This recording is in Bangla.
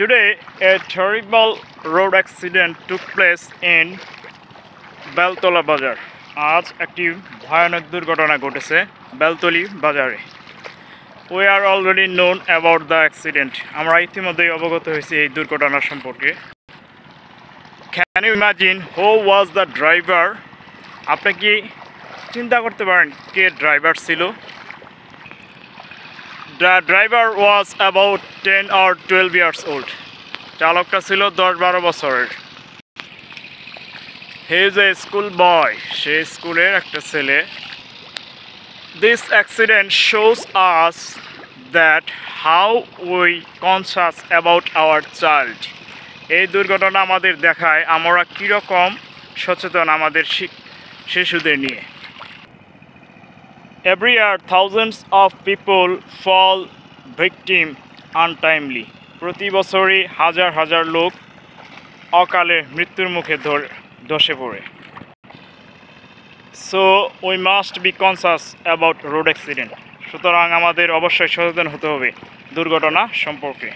Today, a terrible road accident took place in Beltala বাজার। আজ একটি ভয়ানক দুর্ঘটনা ঘটেছে বেলতলি বাজারে। We are already known about the accident. আমরা ইতিমধ্যেই অবগত হয়েছি এই দুর্ঘটনার সম্পর্কে। Can you imagine who was the driver? আপনি কি চিন্তা করতে পারেন কে ড্রাইভার ছিল? The driver was about 10 or 12 years old. চালকটা ছিল 10-12 বছরের। He is a school boy. সে স্কুলের একটা ছেলে। This accident shows us that how we conscious about our child. এই দুর্ঘটনা আমাদের দেখায় আমরা কীরকম সচেতন আমাদের শিশুদের নিয়ে। Every year, thousands of people fall victim untimely. প্রতি বছরই হাজার হাজার লোক অকালে মৃত্যুর মুখে ধসে পড়ে। So we must be conscious about road accident. সুতরাং আমাদের অবশ্যই সচেতন হতে হবে দুর্ঘটনা সম্পর্কে।